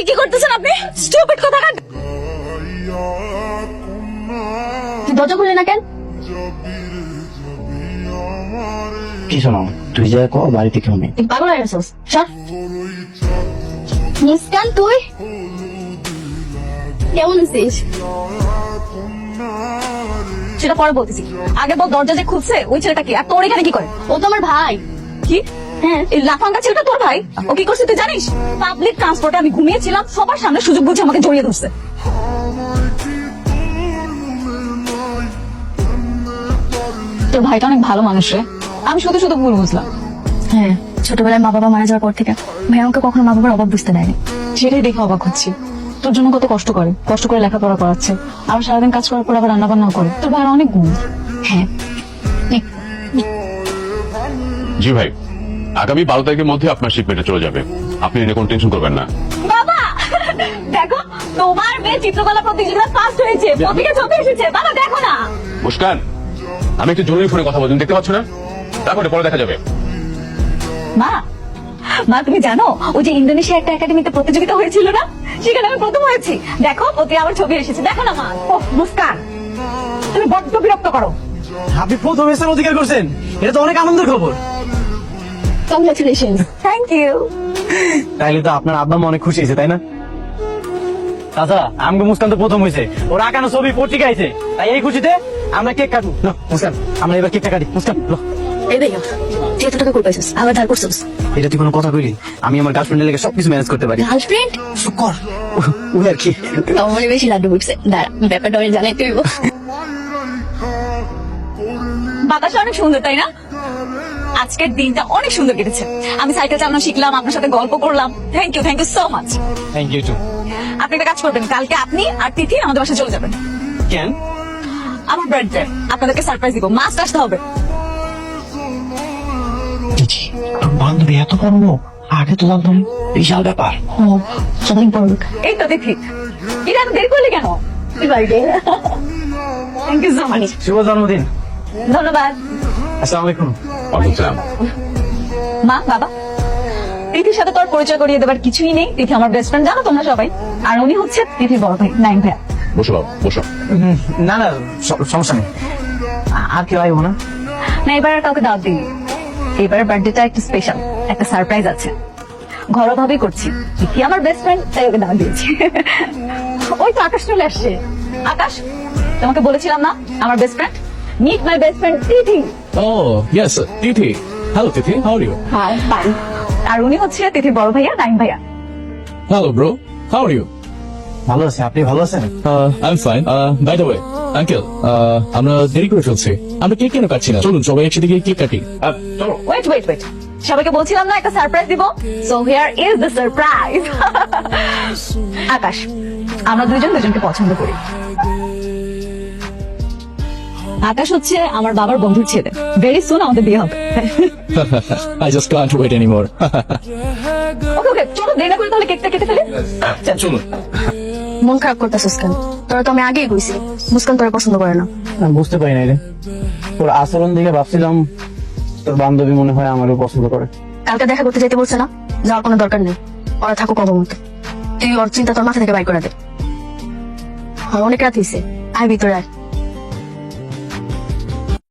কি করতেছেন আপনি? স্টুপিড কোথাকার! দরজা খুলে না কেন? কি শোনো, তুই যা কর বাড়িতে কেউ নেই। তুই পাগল হয়ে গেছিস? সর। মুস্কান, তুই কেমন আছিস? সেটা পরে বলতেছি, আগে বল দরজা যে খুলছে ওই ছেলেটা কি, আর তোর এখানে কি করে? ও তো আমার ভাই। কি? হ্যাঁ, এই লাফাঙ্গা ছেলেটা তোর ভাই? ও কি করছে তুই জানিস? পাবলিক ট্রান্সপোর্টে আমি ঘুমিয়েছিলাম, সবার সামনে সুযোগ বুঝে আমাকে জড়িয়ে ধরছে। তোর ভাইটা অনেক ভালো মানুষ রে, আমি শুধু শুধু ভুল বুঝলাম। হ্যাঁ, ছোটবেলায় মা বাবা মারা যাওয়ার পর থেকে ভাই আমাকে কখনো মা বাবার অভাব বুঝতে দেয়নি। সেটাই দেখে অবাক হচ্ছি, তোর জন্য কত কষ্ট করে লেখাপড়া করাচ্ছে, আবার সারাদিন কাজ করার পর আবার রান্না বান্নাও করে। তোর ভাইয়ের অনেক গুণ। হ্যাঁ। জি ভাই, আগামী 12 তারিখের মধ্যে আপনার শিপমেন্টে চলে যাবে, আপনি এনে কোনো টেনশন করবেন না। বাবা দেখো, তোমার মেয়ে চিত্রকলা প্রতিযোগিতা ফার্স্ট হয়েছে, পত্রিকা ছবি এসেছে। বাবা দেখো না। মুস্কান, আমি একটু জরুরি ফোনে কথা বলছি, দেখতে পাচ্ছ না? তারপরে পরে দেখা যাবে। মা, মা তুমি জানো ওই যে ইন্দোনেশিয়া একটা একাডেমিতে প্রতিযোগিতা হয়েছিল না, সেখানে আমি প্রথম হয়েছি। দেখো ওতে আমার ছবি এসেছে, দেখো না মা। ওহ মুস্কান, তুমি বড্ড বিরক্ত করো। আপনি প্রথম স্থান অধিকার করছেন, এটা তো অনেক আনন্দের খবর। কংগ্রাচুলেশনস। Thank you. তাইলে তো আপনার আব্বা অনেক খুশি হয়েছে, তাই না? চাচা, আমগো মুস্কান তো প্রথম হয়েছে, ওর আঁকানো ছবি পত্রিকা আইছে, তাই এই খুশিতে আমরা কেক কাটবো। মুস্কান, আমরা এবার কেকটা কাটি। মুস্কান, এই দেখো, তুই এত টাকা কই পাইছিস? আবার ধার করছিস? এটা তুই কোনো কথা কইলি? আমি আমার গার্লফ্রেন্ডের লেগে সবকিছু ম্যানেজ করতে পারি। গার্লফ্রেন্ড? শুকর ও আর কি। আমার বেশি লাড্ডু বুঝছে। দাঁড়া, ব্যাপারটা আমি জানাই তুই। বাতাসটা অনেক সুন্দর, তাই না? আজকের দিনটা অনেক সুন্দর কেটেছে। আমি সাইকেল চালানো শিখলাম, আপনার সাথে গল্প করলাম। Thank you so much. Thank you too. আপনি একটা কাজ করবেন, কালকে আপনি আর তিথি আমাদের বাসায় চলে যাবেন। কেন? আমার বার্থডে, আপনাদেরকে সারপ্রাইজ দিব, মাস্ট আসতে হবে। বান্ধবী এত বড়, আগে তো জানতাম, বিশাল ব্যাপার। এই তো তিথি, এটা আমি দেরি করলি কেন? Birthday. Thank you so much. শুভ জন্মদিন। ধন্যবাদ। আসসালামু আলাইকুম। ওয়ালাইকুম সালাম। মা, বাবা, তিথির সাথে তোর পরিচয় করিয়ে দেবার কিছুই নেই। তিথি আমার বেস্ট ফ্রেন্ড, জানো তোমরা সবাই। আর উনি হচ্ছে তিথির বড় ভাই, নাইম ভাইয়া। বসো বাবু, বসো। না না, সমস্যা নেই। আর কেউ আইবো না? না, এবার আর কাউকে দাওয়াত দিই। এবারের বার্থডেটা একটু স্পেশাল, একটা সারপ্রাইজ আছে। ঘরোয়া ভাবেই করছি। তিথি আমার বেস্ট ফ্রেন্ড, তাই ওকে দাওয়াত দিয়েছি। ওই তো আকাশ চলে আসছে। আকাশ, তোমাকে বলেছিলাম না আমার best friend. Meet my best friend Tithi. Oh, yes, Tithi. Hello, Tithi. How are you? Hi, fine. আর উনি হচ্ছে তিথির বড় ভাইয়া, নাইম ভাইয়া। Hello, bro. How are you? ভালো আছে, আপনি ভালো আছেন? I'm fine. By the way, Uncle, আমরা দেরি করে ফেলছি। আমরা কেক কেন কাটছি না? চলুন সবাই একসাথে গিয়ে কেক কাটি। চলো। ওয়েট, সবাইকে বলছিলাম না একটা সারপ্রাইজ দিব। So here is the surprise. Akash, আমরা দুজনকে পছন্দ করি। আকাশ হচ্ছে আমার বাবার বন্ধুর ছেলে। ভেরি সুন আমাদের বিয়ে হবে। I just can't wait anymore. ওকে, চলো দেরি না করে তাহলে কেকটা কেটে ফেলি। চলুন। মন খারাপ করতেছিস কেন? তোরা তো আমি আগেই কইছি মুস্কান তোরা পছন্দ করে না। আমি বুঝতে পারি না রে, তোর আচরণ দেখে ভাবছিলাম তোর বান্ধবী মনে হয় আমারও পছন্দ করে। কালকে দেখা করতে যেতে বলছে না, যাওয়ার কোনো দরকার নেই। ওরা থাকুক অবমত। তুই ওর চিন্তা তোর মাথা থেকে বাইর করে দে। অনেক রাত হয়েছে, আয় ভিতরে আয়।